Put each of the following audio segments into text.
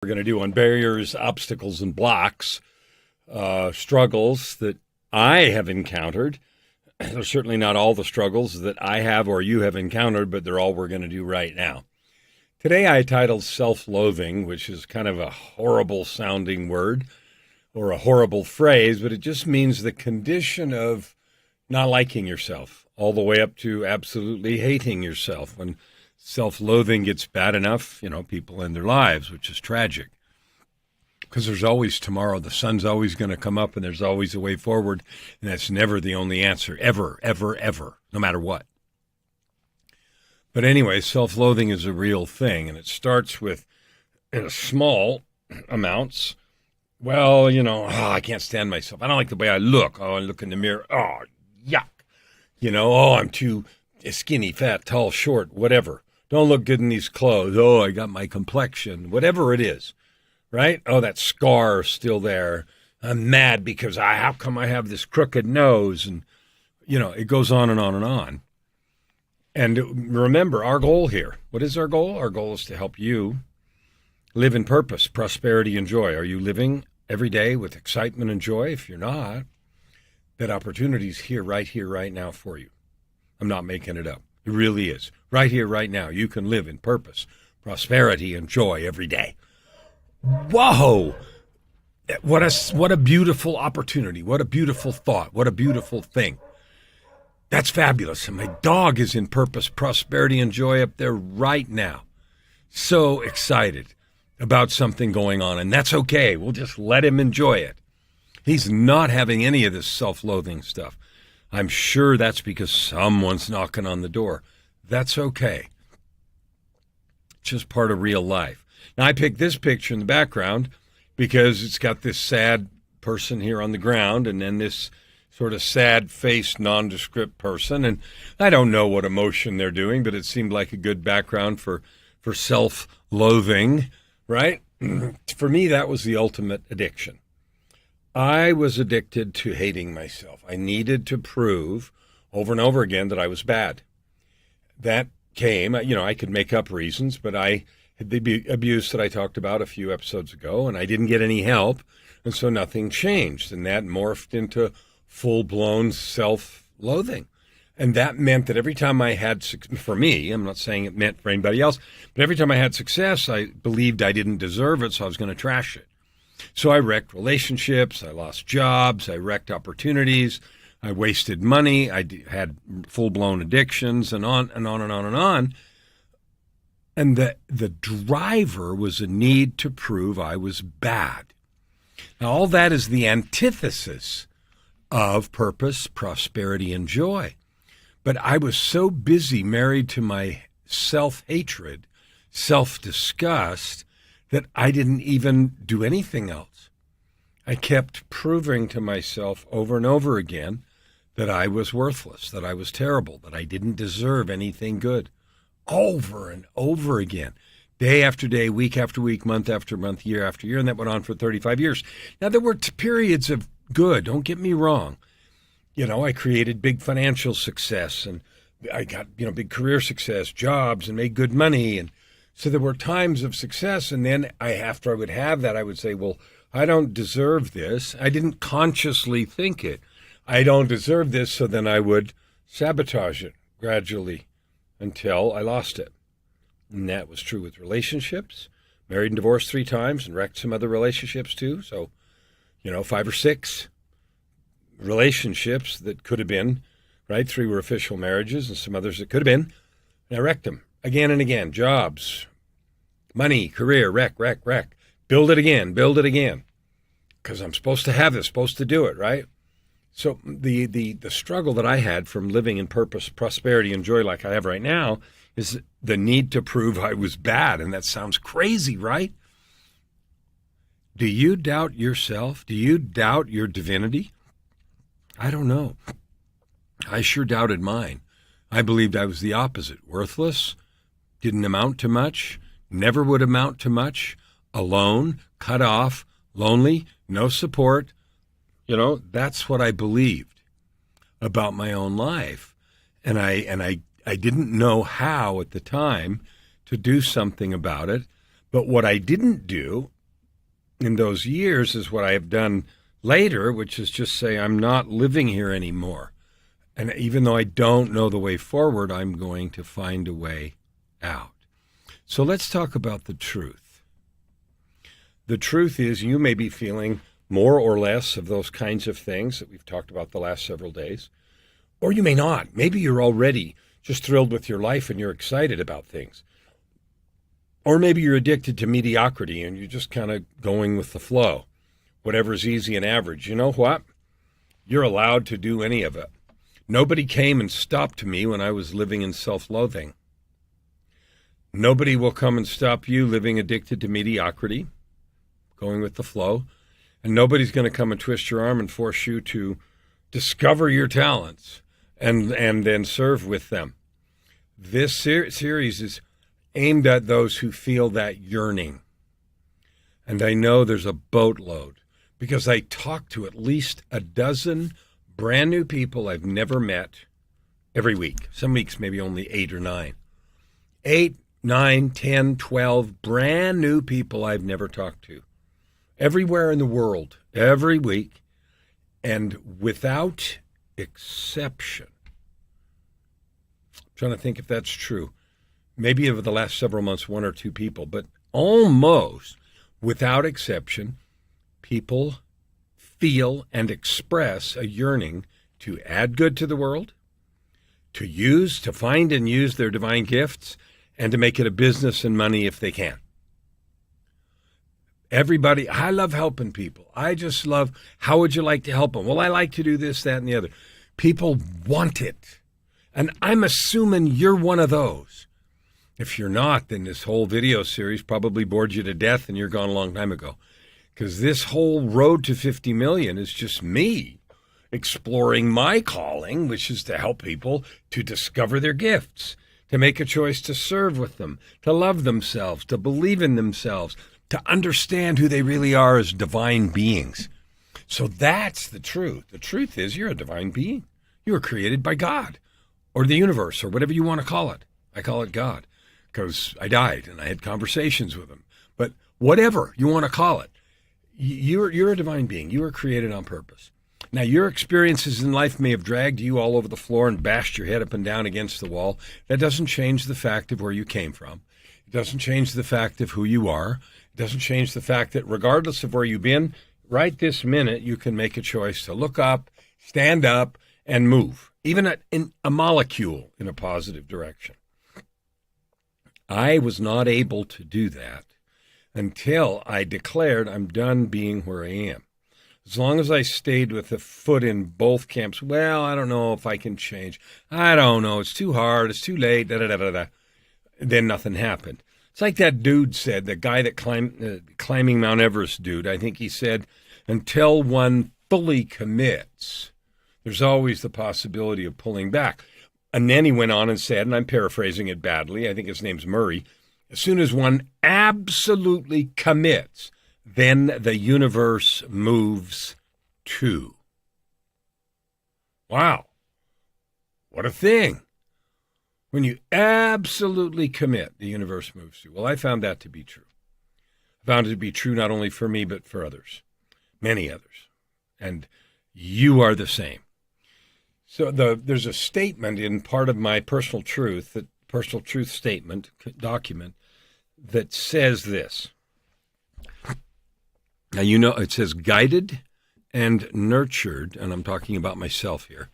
We're going to do on barriers, obstacles, and blocks, struggles that I have encountered. They're certainly not all the struggles that I have or you have encountered, but they're all we're going to do right now. Today I titled self-loathing, which is kind of a horrible sounding word or a horrible phrase, but it just means the condition of not liking yourself, all the way up to absolutely hating yourself. When self-loathing gets bad enough, people end their lives, which is tragic. Because there's always tomorrow. The sun's always going to come up, and there's always a way forward. And that's never the only answer, ever, ever, ever, no matter what. But anyway, self-loathing is a real thing, and it starts with small amounts. Well, I can't stand myself. I don't like the way I look. Oh, I look in the mirror. Oh, yuck. I'm too skinny, fat, tall, short, whatever. Don't look good in these clothes. Oh, I got my complexion, whatever it is, right? Oh, that scar is still there. I'm mad because how come I have this crooked nose? And, it goes on and on and on. And remember, our goal here, what is our goal? Our goal is to help you live in purpose, prosperity, and joy. Are you living every day with excitement and joy? If you're not, that opportunity is here, right now for you. I'm not making it up. It really is. Right here, right now. You can live in purpose, prosperity, and joy every day. Whoa! What a beautiful opportunity. What a beautiful thought. What a beautiful thing. That's fabulous. And my dog is in purpose, prosperity, and joy up there right now. So excited about something going on. And that's okay. We'll just let him enjoy it. He's not having any of this self-loathing stuff. I'm sure that's because someone's knocking on the door. That's okay. It's just part of real life. Now, I picked this picture in the background because it's got this sad person here on the ground and then this sort of sad-faced, nondescript person. And I don't know what emotion they're doing, but it seemed like a good background for self-loathing, right? For me, that was the ultimate addiction. I was addicted to hating myself. I needed to prove over and over again that I was bad. That came, I could make up reasons, but I had the abuse that I talked about a few episodes ago, and I didn't get any help, and so nothing changed. And that morphed into full-blown self-loathing. And that meant that every time I had, for me, I'm not saying it meant for anybody else, but every time I had success, I believed I didn't deserve it, so I was going to trash it. So I wrecked relationships, I lost jobs, I wrecked opportunities, I wasted money, I had full-blown addictions, and on and on and on and on. And the driver was a need to prove I was bad. Now, all that is the antithesis of purpose, prosperity, and joy. But I was so busy married to my self-hatred, self-disgust, that I didn't even do anything else. I kept proving to myself over and over again that I was worthless, that I was terrible, that I didn't deserve anything good. Over and over again, day after day, week after week, month after month, year after year, and that went on for 35 years. Now, there were periods of good, don't get me wrong. I created big financial success, and I got, big career success, jobs, and made good money, and so there were times of success, and then after I would have that, I would say, well, I don't deserve this. I didn't consciously think it. I don't deserve this, so then I would sabotage it gradually until I lost it. And that was true with relationships. Married and divorced 3 times and wrecked some other relationships too. So, 5 or 6 relationships that could have been, right? 3 were official marriages and some others that could have been. And I wrecked them again and again. Jobs, money, career, wreck. Build it again. Because I'm supposed to have this, supposed to do it, right? So the struggle that I had from living in purpose, prosperity, and joy like I have right now is the need to prove I was bad. And that sounds crazy, right? Do you doubt yourself? Do you doubt your divinity? I don't know. I sure doubted mine. I believed I was the opposite. Worthless, didn't amount to much, never would amount to much, alone, cut off, lonely, no support. That's what I believed about my own life. And I didn't know how at the time to do something about it. But what I didn't do in those years is what I have done later, which is just say, I'm not living here anymore. And even though I don't know the way forward, I'm going to find a way out. So let's talk about the truth. The truth is you may be feeling more or less of those kinds of things that we've talked about the last several days, or you may not. Maybe you're already just thrilled with your life and you're excited about things. Or maybe you're addicted to mediocrity and you're just kind of going with the flow, whatever's easy and average. You know what? You're allowed to do any of it. Nobody came and stopped me when I was living in self-loathing. Nobody will come and stop you living addicted to mediocrity, going with the flow. And nobody's going to come and twist your arm and force you to discover your talents and then serve with them. This series is aimed at those who feel that yearning. And I know there's a boatload because I talk to at least a dozen brand new people I've never met every week. Some weeks maybe only 8 or 9. 8, 9, 10, 12 brand new people I've never talked to. Everywhere in the world, every week, and without exception. I'm trying to think if that's true. Maybe over the last several months, 1 or 2 people, but almost without exception, people feel and express a yearning to add good to the world, to find and use their divine gifts, and to make it a business and money if they can. Everybody, I love helping people. I just love, how would you like to help them? Well, I like to do this, that, and the other. People want it. And I'm assuming you're one of those. If you're not, then this whole video series probably bored you to death and you're gone a long time ago. Because this whole road to 50 million is just me exploring my calling, which is to help people to discover their gifts, to make a choice to serve with them, to love themselves, to believe in themselves, to understand who they really are as divine beings. So that's the truth. The truth is you're a divine being. You were created by God or the universe or whatever you want to call it. I call it God because I died and I had conversations with him. But whatever you want to call it, you're a divine being. You were created on purpose. Now, your experiences in life may have dragged you all over the floor and bashed your head up and down against the wall. That doesn't change the fact of where you came from. It doesn't change the fact of who you are. It doesn't change the fact that regardless of where you've been, right this minute, you can make a choice to look up, stand up, and move, even in a molecule in a positive direction. I was not able to do that until I declared I'm done being where I am. As long as I stayed with a foot in both camps, well, I don't know if I can change. I don't know. It's too hard. It's too late. Then nothing happened. It's like that dude said, the guy that climbing Mount Everest dude. I think he said, until one fully commits, there's always the possibility of pulling back. And then he went on and said, and I'm paraphrasing it badly, I think his name's Murray, as soon as one absolutely commits, then the universe moves too. Wow. What a thing. When you absolutely commit, the universe moves too. Well, I found that to be true. I found it to be true not only for me, but for others, many others. And you are the same. So there's a statement in part of my personal truth statement document that says this. Now, you know, it says guided and nurtured, and I'm talking about myself here,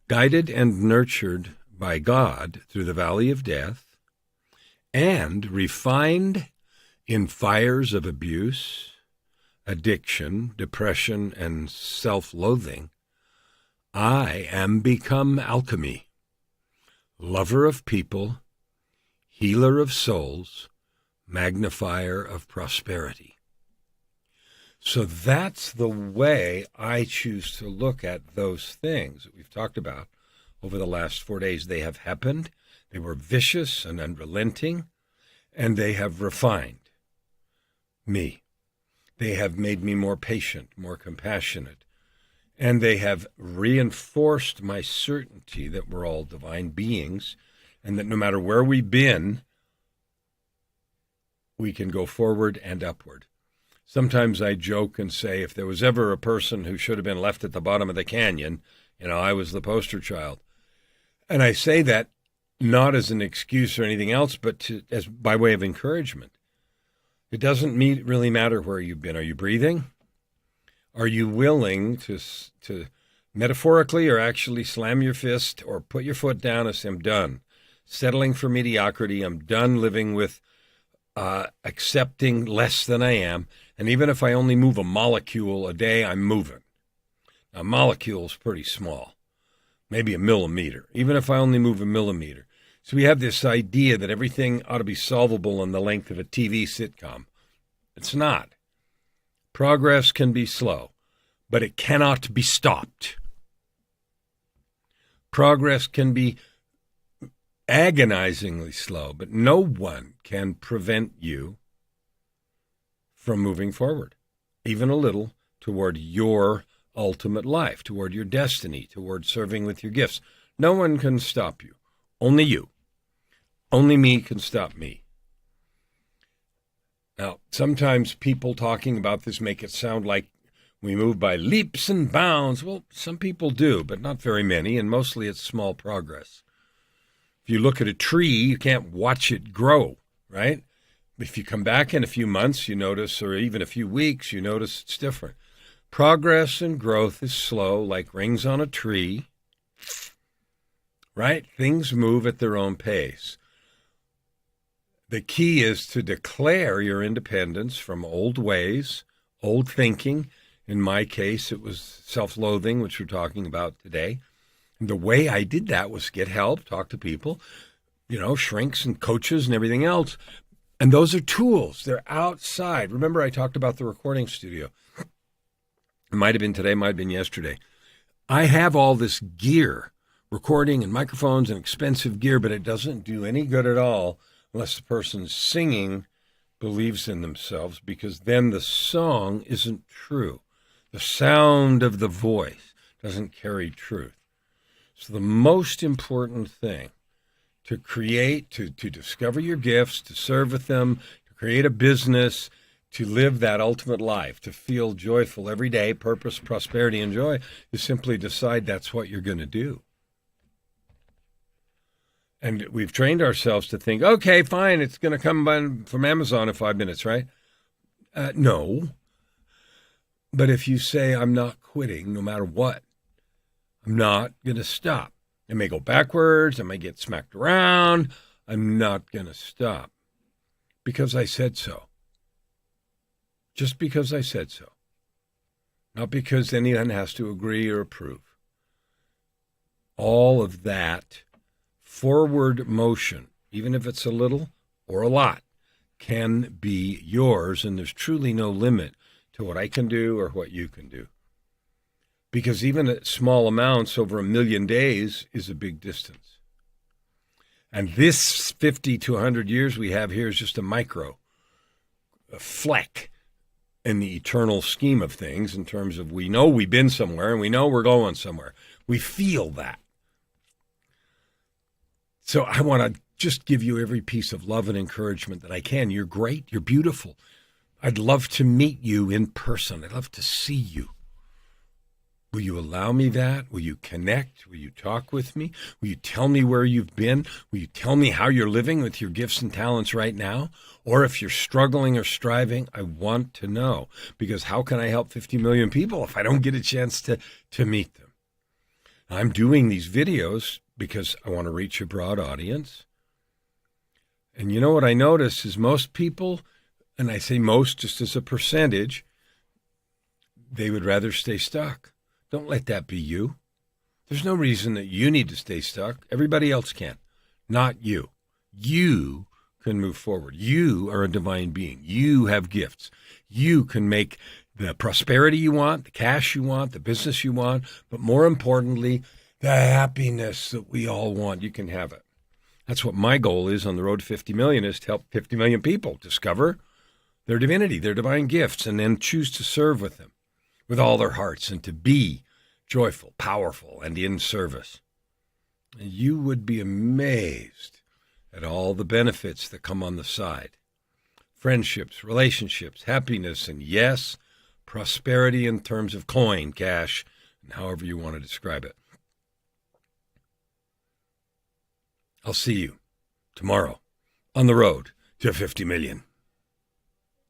guided and nurtured by God through the valley of death and refined in fires of abuse, addiction, depression, and self-loathing, I am become alchemy, lover of people, healer of souls, magnifier of prosperity. So that's the way I choose to look at those things that we've talked about over the last 4 days. They have happened. They were vicious and unrelenting, and they have refined me. They have made me more patient, more compassionate, and they have reinforced my certainty that we're all divine beings and that no matter where we've been, we can go forward and upward. Sometimes I joke and say, if there was ever a person who should have been left at the bottom of the canyon, I was the poster child. And I say that not as an excuse or anything else, but as by way of encouragement. It doesn't really matter where you've been. Are you breathing? Are you willing to metaphorically or actually slam your fist or put your foot down and say, I'm done settling for mediocrity. I'm done living with accepting less than I am. And even if I only move a molecule a day, I'm moving. Now, a molecule is pretty small, maybe a millimeter, even if I only move a millimeter. So we have this idea that everything ought to be solvable in the length of a TV sitcom. It's not. Progress can be slow, but it cannot be stopped. Progress can be agonizingly slow, but no one can prevent you from moving forward, even a little, toward your ultimate life, toward your destiny, toward serving with your gifts. No one can stop you. Only you. Only me can stop me. Now, sometimes people talking about this make it sound like we move by leaps and bounds. Well, some people do, but not very many, and mostly it's small progress. If you look at a tree, you can't watch it grow, right? If you come back in a few months, you notice, or even a few weeks, you notice it's different. Progress and growth is slow, like rings on a tree, right? Things move at their own pace. The key is to declare your independence from old ways, old thinking. In my case, it was self-loathing, which we're talking about today. And the way I did that was get help, talk to people, shrinks and coaches and everything else. And those are tools. They're outside. Remember, I talked about the recording studio. It might have been today, might have been yesterday. I have all this gear, recording and microphones and expensive gear, but it doesn't do any good at all unless the person singing believes in themselves, because then the song isn't true. The sound of the voice doesn't carry truth. So the most important thing to create, to discover your gifts, to serve with them, to create a business, to live that ultimate life, to feel joyful every day, purpose, prosperity, and joy, is simply decide that's what you're going to do. And we've trained ourselves to think, okay, fine, it's going to come from Amazon in 5 minutes, right? No. But if you say, I'm not quitting no matter what, I'm not going to stop. I may go backwards, I may get smacked around, I'm not going to stop. Because I said so. Just because I said so. Not because anyone has to agree or approve. All of that forward motion, even if it's a little or a lot, can be yours, and there's truly no limit to what I can do or what you can do. Because even at small amounts over 1 million days is a big distance. And this 50 to 100 years we have here is just a fleck in the eternal scheme of things, in terms of we know we've been somewhere and we know we're going somewhere. We feel that. So I want to just give you every piece of love and encouragement that I can. You're great. You're beautiful. I'd love to meet you in person. I'd love to see you. Will you allow me that? Will you connect? Will you talk with me? Will you tell me where you've been? Will you tell me how you're living with your gifts and talents right now? Or if you're struggling or striving, I want to know. Because how can I help 50 million people if I don't get a chance to meet them? I'm doing these videos because I want to reach a broad audience. And you know what I notice is most people, and I say most just as a percentage, they would rather stay stuck. Don't let that be you. There's no reason that you need to stay stuck. Everybody else can, not you. You can move forward. You are a divine being. You have gifts. You can make the prosperity you want, the cash you want, the business you want, but more importantly, the happiness that we all want. You can have it. That's what my goal is on the road to 50 million, is to help 50 million people discover their divinity, their divine gifts, and then choose to serve with them with all their hearts and to be joyful, powerful, and in service. And you would be amazed at all the benefits that come on the side friendships, relationships, happiness, and yes, prosperity in terms of coin, cash, and however you want to describe it. I'll see you tomorrow on the road to 50 million.